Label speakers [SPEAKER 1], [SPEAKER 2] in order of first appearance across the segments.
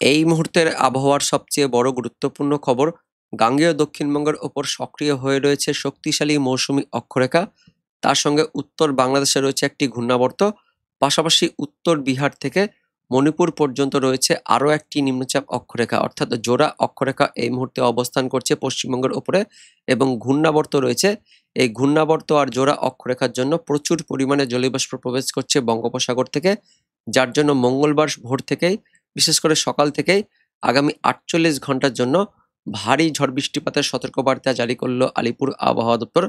[SPEAKER 1] এই মুহূর্তের আবহাওয়ার সবচেয়ে বড় গুরুত্বপূর্ণ খবর, গাঙ্গেয় দক্ষিণবঙ্গের ওপর সক্রিয় হয়ে রয়েছে শক্তিশালী মৌসুমী অক্ষরেখা। তার সঙ্গে উত্তর বাংলাদেশে রয়েছে একটি ঘূর্ণাবর্ত। পাশাপাশি উত্তর বিহার থেকে মণিপুর পর্যন্ত রয়েছে আরও একটি নিম্নচাপ অক্ষরেখা, অর্থাৎ জোড়া অক্ষরেখা এই মুহূর্তে অবস্থান করছে পশ্চিমবঙ্গের ওপরে এবং ঘূর্ণাবর্ত রয়েছে। এই ঘূর্ণাবর্ত আর জোড়া অক্ষরেখার জন্য প্রচুর পরিমাণে জলীয়বাষ্প প্রবেশ করছে বঙ্গোপসাগর থেকে, যার জন্য মঙ্গলবার ভোর থেকেই, বিশেষ করে সকাল থেকেই আগামী ৪৮ ঘন্টার জন্য ভারী ঝড় বৃষ্টিপাতের সতর্কবার্তা জারি করলো আলিপুর আবহাওয়া দপ্তর।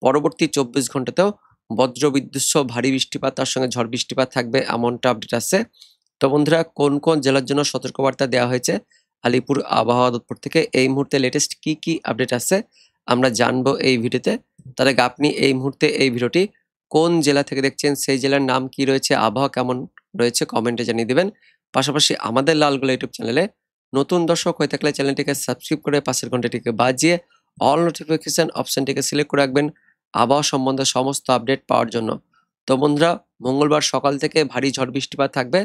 [SPEAKER 1] পরবর্তী ২৪ ঘন্টাতেও বজ্রবিদ্যুৎ সহ ভারী বৃষ্টিপাত তার সঙ্গে ঝড় বৃষ্টিপাত থাকবে, এমনটা আপডেট আসছে। তো বন্ধুরা, কোন কোন জেলার জন্য সতর্কবার্তা দেওয়া হয়েছে আলিপুর আবহাওয়া দপ্তর থেকে, এই মুহূর্তে লেটেস্ট কি কি আপডেট আসছে আমরা জানবো এই ভিডিওতে। তার আগে আপনি এই মুহূর্তে এই ভিডিওটি কোন জেলা থেকে দেখছেন, সেই জেলার নাম কি রয়েছে, আবহাওয়া কেমন রয়েছে কমেন্টে জানিয়ে দেবেন। পাশাপাশি আমাদের লালগোলা ইউটিউব চ্যানেলে নতুন দর্শক হয়ে থাকলে চ্যানেলটিকে সাবস্ক্রাইব করে পাশের ঘন্টাটিকে বাজিয়ে অল নোটিফিকেশন অপশনটিকে সিলেক্ট করে রাখবেন আবহাওয়া সম্বন্ধে সমস্ত আপডেট পাওয়ার জন্য। তো বন্ধুরা, মঙ্গলবার সকাল থেকে ভারী ঝড় বৃষ্টিপাত থাকবে,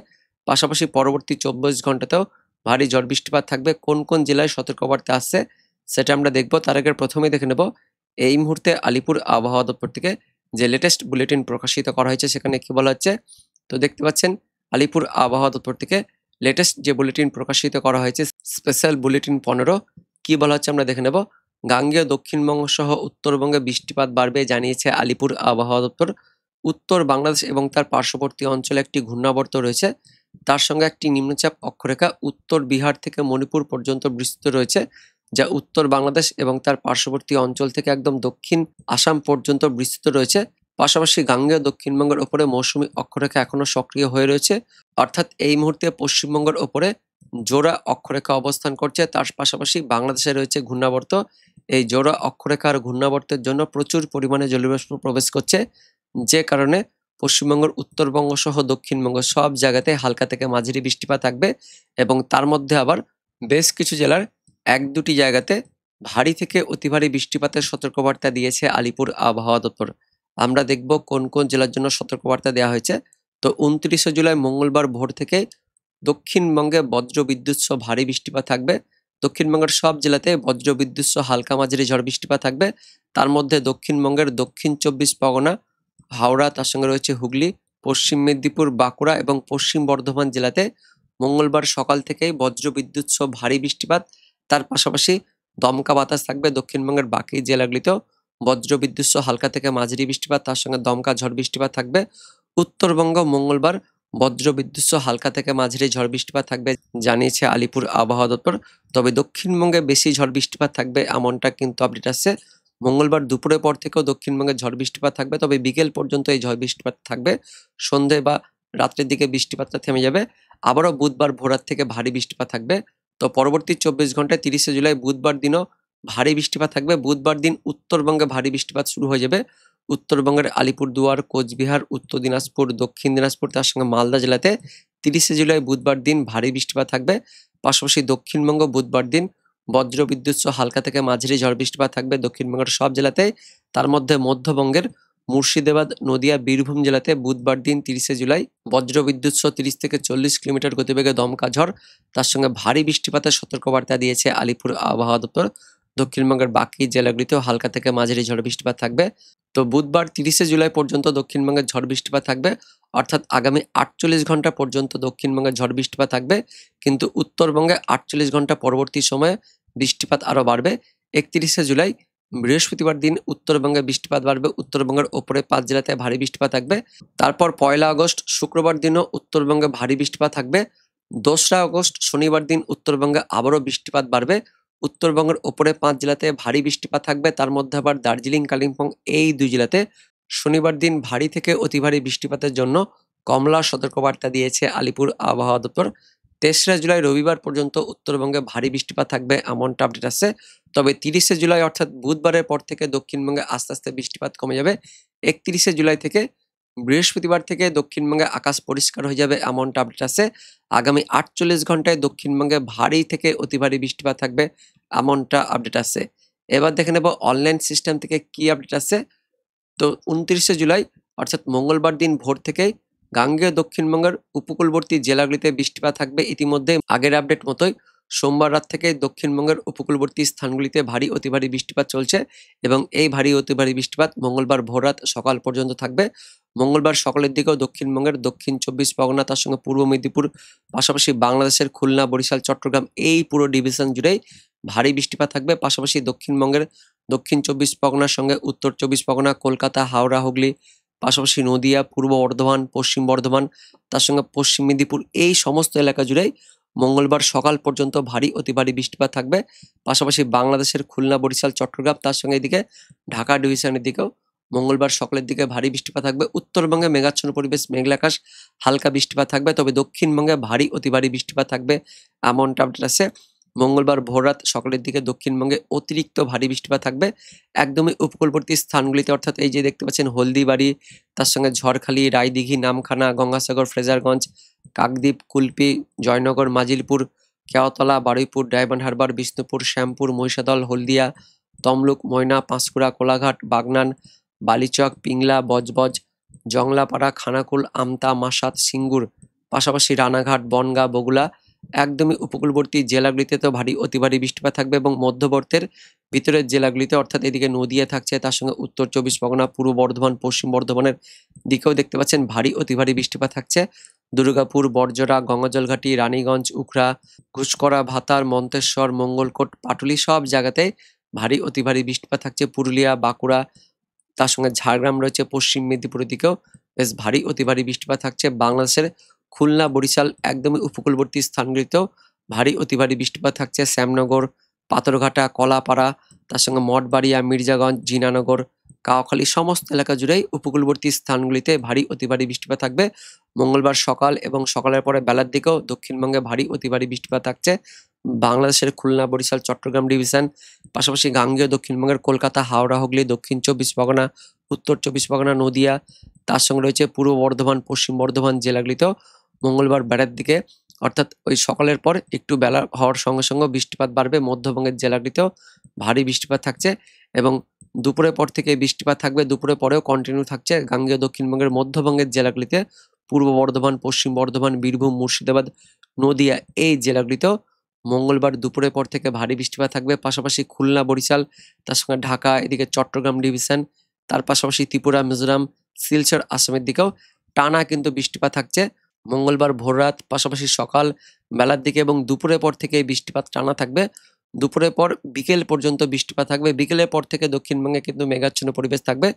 [SPEAKER 1] পাশাপাশি পরবর্তী ২৪ ঘন্টাতেও ভারী ঝড় বৃষ্টিপাত থাকবে। কোন কোন জেলায় সতর্কবার্তা আসছে সেটা আমরা দেখব। তার আগে প্রথমেই দেখে নেব এই মুহূর্তে আলিপুর আবহাওয়া দপ্তর থেকে যে লেটেস্ট বুলেটিন প্রকাশিত করা হয়েছে সেখানে কি বলা হচ্ছে। তো দেখতে পাচ্ছেন আলিপুর আবহাওয়া দপ্তর থেকে লেটেস্ট যে বুলেটিন প্রকাশিত করা হয়েছে, স্পেশাল বুলেটিন ১৫, কি বলা হচ্ছে আমরা দেখে নেব। গাঙ্গেয় দক্ষিণবঙ্গ সহ উত্তরবঙ্গে বৃষ্টিপাত বাড়বে জানিয়েছে আলিপুর আবহাওয়া দপ্তর। উত্তর বাংলাদেশ এবং তার পার্শ্ববর্তী অঞ্চলে একটি ঘূর্ণাবর্ত রয়েছে, তার সঙ্গে একটি নিম্নচাপ অক্ষরেখা উত্তর বিহার থেকে মণিপুর পর্যন্ত বিস্তৃত রয়েছে, যা উত্তর বাংলাদেশ এবং তার পার্শ্ববর্তী অঞ্চল থেকে একদম দক্ষিণ আসাম পর্যন্ত বিস্তৃত রয়েছে। পাশাপাশি গাঙ্গেয় দক্ষিণবঙ্গের ওপরে মৌসুমী অক্ষরেখা এখনো সক্রিয় হয়ে রয়েছে, অর্থাৎ এই মুহূর্তে পশ্চিমবঙ্গের ওপরে জোড়া অক্ষরেখা অবস্থান করছে। তার পাশাপাশি বাংলাদেশে রয়েছে ঘূর্ণাবর্ত। এই জোড়া অক্ষরেখার ঘূর্ণাবর্তের জন্য প্রচুর পরিমাণে জলীয়বাষ্প প্রবেশ করছে, যে কারণে পশ্চিমবঙ্গের উত্তরবঙ্গ সহ দক্ষিণবঙ্গ সব জায়গাতে হালকা থেকে মাঝারি বৃষ্টিপাত থাকবে এবং তার মধ্যে আবার বেশ কিছু জেলার ১-২টি জায়গাতে ভারী থেকে অতি ভারী বৃষ্টিপাতের সতর্কবার্তা দিয়েছে আলিপুর আবহাওয়া দপ্তর। আমরা দেখব কোন কোন জেলার জন্য সতর্কবার্তা দেওয়া হয়েছে। তো ২৯শে জুলাই মঙ্গলবার ভোর থেকে দক্ষিণবঙ্গে বজ্রবিদ্যুৎ সহ ভারী বৃষ্টিপাত থাকবে। দক্ষিণবঙ্গের সব জেলাতে বজ্রবিদ্যুৎ সহ হালকা মাঝারি ঝড় বৃষ্টিপাত থাকবে। তার মধ্যে দক্ষিণবঙ্গের দক্ষিণ ২৪ পরগনা, হাওড়া, তার সঙ্গে রয়েছে হুগলি, পশ্চিম মেদিনীপুর, বাঁকুড়া এবং পশ্চিম বর্ধমান জেলাতে মঙ্গলবার সকাল থেকেই বজ্রবিদ্যুৎ সহ ভারী বৃষ্টিপাত। তার পাশাপাশি দমকা বাতাস থাকবে। দক্ষিণবঙ্গের বাকি জেলাগুলিতেও বজ্রবিদ্যুৎ সহ হালকা থেকে মাঝারি বৃষ্টিপাত তার সঙ্গে দমকা ঝড় বৃষ্টিপাত থাকবে। উত্তরবঙ্গ মঙ্গলবার বজ্রবিদ্যুৎ সহ হালকা থেকে মাঝারি ঝড় বৃষ্টিপাত থাকবে জানিয়েছে আলিপুর আবহাওয়া দপ্তর। তবে দক্ষিণবঙ্গে বেশি ঝড় বৃষ্টিপাত থাকবে এমনটা কিন্তু আপডেট আসছে। মঙ্গলবার দুপুরের পর থেকেও দক্ষিণবঙ্গে ঝড় বৃষ্টিপাত থাকবে, তবে বিকেল পর্যন্ত এই ঝড় বৃষ্টিপাত থাকবে। সন্ধে বা রাত্রের দিকে বৃষ্টিপাতটা থেমে যাবে। আবারও বুধবার ভোররাত থেকে ভারী বৃষ্টিপাত থাকবে। তো পরবর্তী ২৪ ঘন্টায় ৩০শে জুলাই বুধবার দিনও ভারী বৃষ্টিপাত থাকবে। বুধবার দিন উত্তরবঙ্গে ভারী বৃষ্টিপাত শুরু হয়ে যাবে। উত্তরবঙ্গের আলিপুরদুয়ার, কোচবিহার, উত্তর দিনাজপুর, দক্ষিণ দিনাজপুর, তার সঙ্গে মালদা জেলাতে ৩০শে জুলাই বুধবার দিন ভারী বৃষ্টিপাত থাকবে। পাশাপাশি দক্ষিণবঙ্গ বুধবার দিন বজ্রবিদ্যুৎ সহ হালকা থেকে মাঝারি ঝড় বৃষ্টিপাত থাকবে দক্ষিণবঙ্গের সব জেলাতেই। তার মধ্যে মধ্যবঙ্গের মুর্শিদাবাদ, নদিয়া, বীরভূম জেলাতে বুধবার দিন ৩০শে জুলাই বজ্রবিদ্যুৎ সহ ৩০ থেকে ৪০ কিলোমিটার গতিবেগে দমকা ঝড়, তার সঙ্গে ভারী বৃষ্টিপাতের সতর্কবার্তা দিয়েছে আলিপুর আবহাওয়া দপ্তর। দক্ষিণবঙ্গের বাকি জেলাগুলিতেও হালকা থেকে মাঝারি ঝড় বৃষ্টিপাত থাকবে। তো বুধবার ৩০শে জুলাই পর্যন্ত দক্ষিণবঙ্গের ঝড় বৃষ্টিপাত থাকবে, অর্থাৎ আগামী ৪৮ ঘন্টা পর্যন্ত দক্ষিণবঙ্গের ঝড় বৃষ্টিপাত থাকবে। কিন্তু উত্তরবঙ্গে ৪৮ ঘন্টা পরবর্তী সময়ে বৃষ্টিপাত আরও বাড়বে। ৩১শে জুলাই বৃহস্পতিবার দিন উত্তরবঙ্গে বৃষ্টিপাত বাড়বে। উত্তরবঙ্গের ওপরে ৫ জেলাতে ভারী বৃষ্টিপাত থাকবে। তারপর ১লা আগস্ট শুক্রবার দিনও উত্তরবঙ্গে ভারী বৃষ্টিপাত থাকবে। ২রা আগস্ট শনিবার দিন উত্তরবঙ্গে আবারও বৃষ্টিপাত বাড়বে। উত্তরবঙ্গের ওপরে ৫ জেলাতে ভারী বৃষ্টিপাত থাকবে। তার মধ্যে আবার দার্জিলিং, কালিম্পং এই ২ জেলাতে শনিবার দিন ভারী থেকে অতি ভারী বৃষ্টিপাতের জন্য কমলা সতর্কবার্তা দিয়েছে আলিপুর আবহাওয়া দপ্তর। ৩রা জুলাই রবিবার পর্যন্ত উত্তরবঙ্গে ভারী বৃষ্টিপাত থাকবে এমনটা আপডেট আসছে। তবে ৩০শে জুলাই অর্থাৎ বুধবারের পর থেকে দক্ষিণবঙ্গে আস্তে আস্তে বৃষ্টিপাত কমে যাবে। ৩১শে জুলাই থেকে বৃহস্পতিবার থেকে দক্ষিণবঙ্গে আকাশ পরিষ্কার হয়ে যাবে এমনটা আপডেট আছে। আগামী ৪৮ ঘন্টায় দক্ষিণবঙ্গে ভারী থেকে অতি ভারী বৃষ্টিপাত থাকবে এমনটা আপডেট আছে। এবার দেখে নেব অনলাইন সিস্টেম থেকে কি আপডেট আছে। তো ২৯শে জুলাই অর্থাৎ মঙ্গলবার দিন ভোর থেকেই গাঙ্গেয় দক্ষিণবঙ্গের উপকূলবর্তী জেলাগুলিতে বৃষ্টিপাত থাকবে ইতিমধ্যে আগের আপডেট মতোই। সোমবার রাত থেকে দক্ষিণবঙ্গের উপকূলবর্তী স্থানগুলিতে ভারী অতি ভারী বৃষ্টিপাত চলছে এবং এই ভারী অতি ভারী বৃষ্টিপাত মঙ্গলবার ভোররাত সকাল পর্যন্ত থাকবে। মঙ্গলবার সকালের দিকেও দক্ষিণবঙ্গের দক্ষিণ 24 পরগনা, তার সঙ্গে পূর্ব মেদিনীপুর, পাশাপাশি বাংলাদেশের খুলনা, বরিশাল, চট্টগ্রাম এই পুরো ডিভিশন জুড়েই ভারী বৃষ্টিপাত থাকবে। পাশাপাশি দক্ষিণবঙ্গের দক্ষিণ 24 পরগনার সঙ্গে উত্তর 24 পরগনা, কলকাতা, হাওড়া, হুগলি, পাশাপাশি নদিয়া, পূর্ব বর্ধমান, পশ্চিম বর্ধমান, তার সঙ্গে পশ্চিম মেদিনীপুর এই সমস্ত এলাকা জুড়েই মঙ্গলবার সকাল পর্যন্ত ভারী অতি ভারী বৃষ্টিপাত থাকবে। পাশাপাশি বাংলাদেশের খুলনা, বরিশাল, চট্টগ্রাম, তার সঙ্গে এদিকে ঢাকা ডিভিশনের দিকেও মঙ্গলবার সকালের দিকে ভারী বৃষ্টিপাত থাকবে। উত্তরবঙ্গে মেঘাচ্ছন্ন পরিবেশ, মেঘলা আকাশ, হালকা বৃষ্টিপাত থাকবে। তবে দক্ষিণবঙ্গে ভারী অতি ভারী বৃষ্টিপাত থাকবে এমনটা আপডেট আছে। মঙ্গলবার ভোররাত সকালের দিকে দক্ষিণবঙ্গে অতিরিক্ত ভারী বৃষ্টিপাত থাকবে একদমই উপকূলবর্তী স্থানগুলিতে, অর্থাৎ এই যে দেখতে পাচ্ছেন হলদিবাড়ি, তার সঙ্গে ঝড়খালি, রায়দিঘি, নামখানা, গঙ্গাসাগর, ফ্রেজারগঞ্জ, কাকদ্বীপ, কুলপি, জয়নগর, মাজিলপুর, কেওতলা, বারুইপুর, ডায়মন্ড হারবার, বিষ্ণুপুর, শ্যামপুর, মহিষাদল, হলদিয়া, তমলুক, ময়না, পাঁশকুড়া, কোলাঘাট, বাগনান, বালিচক, পিংলা, বজবজ, জংলাপাড়া, খানাকুল, আমতা, মাসাত, সিঙ্গুর, পাশাপাশি রানাঘাট, বনগাঁ, বগুড়া একদমই উপকূলবর্তী জেলাগুলিতে তো ভারী অতি ভারী বৃষ্টিপাত থাকবে এবং মধ্যবর্তের ভিতরের জেলাগুলিতে, অর্থাৎ এদিকে নদিয়া থাকছে, তার সঙ্গে উত্তর 24 পরগনা, পূর্ব বর্ধমান, পশ্চিম বর্ধমানের দিকেও দেখতে পাচ্ছেন ভারী অতি ভারী বৃষ্টিপাত থাকছে। দুর্গাপুর, বড়জোড়া, গঙ্গাজলঘাটি, রানীগঞ্জ, উখড়া, ঘুষকরা, ভাতার, মন্তেশ্বর, মঙ্গলকোট, পাটুলি সব জায়গাতে ভারী অতি ভারী বৃষ্টিপাত থাকছে। পুরুলিয়া, বাঁকুড়া, তার সঙ্গে ঝাড়গ্রাম রয়েছে, পশ্চিম মেদিনীপুরের দিকেও বেশ ভারী অতি ভারী বৃষ্টিপাত থাকছে। বাংলাদেশের খুলনা, বরিশাল একদমই উপকূলবর্তী স্থানগুলিতেও ভারী অতি ভারী বৃষ্টিপাত থাকছে। শ্যামনগর, পাথরঘাটা, কলাপাড়া, তার সঙ্গে মঠবাড়িয়া, মির্জাগঞ্জ, জিনানগর, কাউখালী সমস্ত এলাকা জুড়েই উপকূলবর্তী স্থানগুলিতে ভারী অতি ভারী বৃষ্টিপাত থাকবে। মঙ্গলবার সকাল এবং সকালের পরে বেলার দিকেও দক্ষিণবঙ্গে ভারী অতি ভারী বৃষ্টিপাত থাকছে। বাংলাদেশের খুলনা, বরিশাল, চট্টগ্রাম ডিভিশন, পাশাপাশি গাঙ্গেয় দক্ষিণবঙ্গের কলকাতা, হাওড়া, হুগলি, দক্ষিণ 24 পরগনা, উত্তর 24 পরগনা, নদিয়া, তার সঙ্গে রয়েছে পূর্ব বর্ধমান, পশ্চিম বর্ধমান জেলাগুলিতেও মঙ্গলবার বেলার দিকে, অর্থাৎ ওই সকালের পর একটু বেলা হওয়ার সঙ্গে সঙ্গে বৃষ্টিপাত বাড়বে। মধ্যবঙ্গের জেলাগুলিতেও ভারী বৃষ্টিপাত থাকছে এবং দুপুরের পর থেকে বৃষ্টিপাত থাকবে। দুপুরের পরেও কন্টিনিউ থাকছে গাঙ্গেয় দক্ষিণবঙ্গের মধ্যবঙ্গের জেলাগুলিতে, পূর্ব বর্ধমান, পশ্চিম বর্ধমান, বীরভূম, মুর্শিদাবাদ, নদিয়া এই জেলাগুলিতেও মঙ্গলবার দুপুরের পর থেকে ভারী বৃষ্টিপাত থাকবে। পাশাপাশি খুলনা, বরিশাল, তার সঙ্গে ঢাকা, এদিকে চট্টগ্রাম ডিভিশন, তার পাশাপাশি ত্রিপুরা, মিজোরাম, শিলচর, আসামের দিকেও টানা কিন্তু বৃষ্টিপাত থাকছে মঙ্গলবার ভোররাত, পাশাপাশি সকাল বেলার দিকে এবং দুপুরের পর থেকে বৃষ্টিপাত টানা থাকবে। দুপুরের পর বিকেল পর্যন্ত বৃষ্টিপাত থাকবে। বিকেলের পর থেকে দক্ষিণবঙ্গে কিন্তু মেঘাচ্ছন্ন পরিবেশ থাকবে।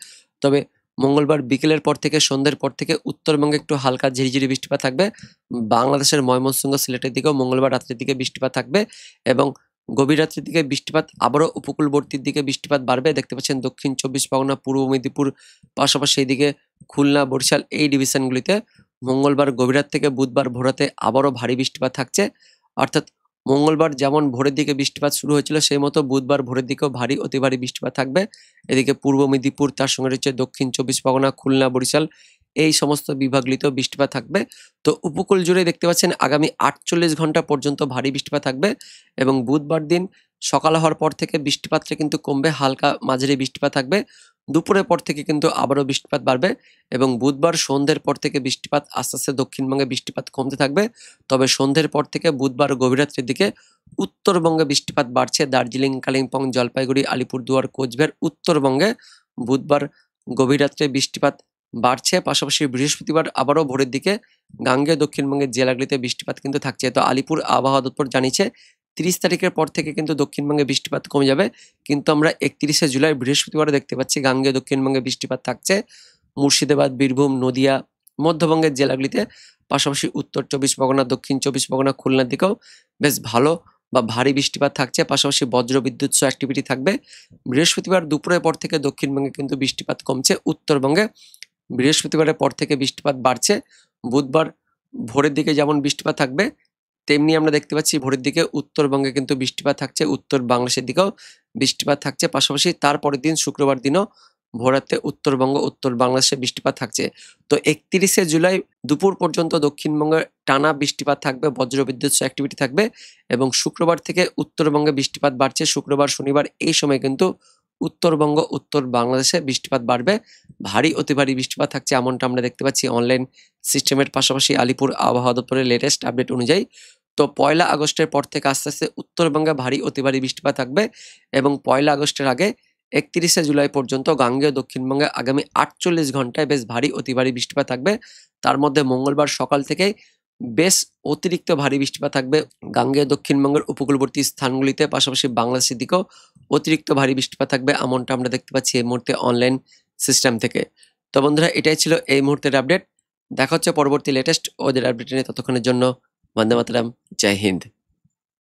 [SPEAKER 1] তবে মঙ্গলবার বিকেলের পর থেকে সন্ধ্যের পর থেকে উত্তরবঙ্গে একটু হালকা ঝিরিঝিরি বৃষ্টিপাত থাকবে। বাংলাদেশের ময়মনসিংহ, সিলেটের দিকেও মঙ্গলবার রাত্রের দিকে বৃষ্টিপাত থাকবে এবং গভীর রাত্রির দিকে বৃষ্টিপাত আবারও উপকূলবর্তীর দিকে বৃষ্টিপাত বাড়বে। দেখতে পাচ্ছেন দক্ষিণ 24 পরগনা, পূর্ব মেদিনীপুর, পাশাপাশি এদিকে খুলনা, বরিশাল এই ডিভিশনগুলিতে মঙ্গলবার গভীর রাত থেকে বুধবার ভোরাতে আবারও ভারী বৃষ্টিপাত থাকছে। অর্থাৎ মঙ্গলবার যেমন ভোরের দিকে বৃষ্টিপাত শুরু হয়েছিল সেই মতো বুধবার ভোরের দিকেও ভারী অতি ভারী বৃষ্টিপাত থাকবে। এদিকে পূর্ব মেদিনীপুর, তার সঙ্গে রয়েছে দক্ষিণ 24 পরগনা, খুলনা, বরিশাল এই সমস্ত বিভাগগুলিতেও বৃষ্টিপাত থাকবে। তো উপকূল জুড়ে দেখতে পাচ্ছেন আগামী 48 ঘন্টা পর্যন্ত ভারী বৃষ্টিপাত থাকবে এবং বুধবার দিন সকাল হওয়ার পর থেকে বৃষ্টিপাতটা কিন্তু কমবে, হালকা মাঝারি বৃষ্টিপাত থাকবে। দুপুরের পর থেকে কিন্তু আবারও বৃষ্টিপাত বাড়বে এবং বুধবার সন্ধ্যের পর থেকে বৃষ্টিপাত আস্তে আস্তে দক্ষিণবঙ্গে বৃষ্টিপাত কমতে থাকবে। তবে সন্ধ্যের পর থেকে বুধবার গভীর রাত্রির দিকে উত্তরবঙ্গে বৃষ্টিপাত বাড়ছে। দার্জিলিং, কালিম্পং, জলপাইগুড়ি, আলিপুরদুয়ার, কোচবিহার উত্তরবঙ্গে বুধবার গভীর রাত্রে বৃষ্টিপাত বাড়ছে। পাশাপাশি বৃহস্পতিবার আবারও ভোরের দিকে গাঙ্গেয় দক্ষিণবঙ্গের জেলাগুলিতে বৃষ্টিপাত কিন্তু থাকছে। তো আলিপুর আবহাওয়া দপ্তর জানিয়েছে 30 তারিখের পর থেকে কিন্তু দক্ষিণবঙ্গে বৃষ্টিপাত কমে যাবে, কিন্তু আমরা 31শে জুলাই বৃহস্পতিবারে দেখতে পাচ্ছি গাঙ্গেয় দক্ষিণবঙ্গে বৃষ্টিপাত থাকছে মুর্শিদাবাদ, বীরভূম, নদিয়া মধ্যবঙ্গের জেলাগুলিতে, পাশাপাশি উত্তর 24 পরগনা, দক্ষিণ 24 পরগনা, খুলনার দিকেও বেশ ভালো বা ভারী বৃষ্টিপাত থাকছে। পাশাপাশি বজ্র বিদ্যুৎ সহ অ্যাক্টিভিটি থাকবে। বৃহস্পতিবার দুপুরের পর থেকে দক্ষিণবঙ্গে কিন্তু বৃষ্টিপাত কমছে। উত্তরবঙ্গে বৃহস্পতিবারের পর থেকে বৃষ্টিপাত বাড়ছে। বুধবার ভোরের দিকে যেমন বৃষ্টিপাত থাকবে তেমনি আমরা দেখতে পাচ্ছি ভোরের দিকে উত্তরবঙ্গে কিন্তু বৃষ্টিপাত থাকছে, উত্তর বাংলাদেশের দিকেও বৃষ্টিপাত থাকছে। পাশাপাশি তারপরের দিন শুক্রবার দিনও ভোরাতে উত্তরবঙ্গ, উত্তর বাংলাদেশে বৃষ্টিপাত থাকছে। তো 31শে জুলাই দুপুর পর্যন্ত দক্ষিণবঙ্গে টানা বৃষ্টিপাত থাকবে, বজ্রবিদ্যুৎ সহ অ্যাক্টিভিটি থাকবে এবং শুক্রবার থেকে উত্তরবঙ্গে বৃষ্টিপাত বাড়ছে। শুক্রবার, শনিবার এই সময় কিন্তু উত্তরবঙ্গ, উত্তর বাংলাদেশে বৃষ্টিপাত বাড়বে, ভারী অতি ভারী বৃষ্টিপাত থাকছে এমনটা আমরা দেখতে পাচ্ছি অনলাইন সিস্টেমের পাশাপাশি আলিপুর আবহাওয়া দপ্তরের লেটেস্ট আপডেট অনুযায়ী তো 1 আগস্টের পর থেকে আস্তে আস্তে উত্তরবঙ্গে ভারী অতি ভারী বৃষ্টিপাত থাকবে এবং 1 আগস্টের আগে 31 জুলাই পর্যন্ত গাঙ্গেয় দক্ষিণবঙ্গে আগামী 48 ঘন্টায় বেশ ভারী অতি ভারী বৃষ্টিপাত থাকবে। তার মধ্যে মঙ্গলবার সকাল থেকে বেশ অতিরিক্ত ভারী বৃষ্টিপাত থাকবে গাঙ্গেয় দক্ষিণবঙ্গের উপকূলবর্তী স্থানগুলিতে, পাশাপাশি বাংলাদেশের দিকেও অতিরিক্ত ভারী বৃষ্টিপাত থাকবে, এমনটা আমরা দেখতে পাচ্ছি এই মুহূর্তে অনলাইন সিস্টেম থেকে। তো বন্ধুরা, এটাই ছিল এই মুহূর্তের আপডেট। দেখা হচ্ছে পরবর্তী লেটেস্ট ওদের আপডেট নিয়ে। ততক্ষণের জন্য বন্দে মাতরম, জয় হিন্দ।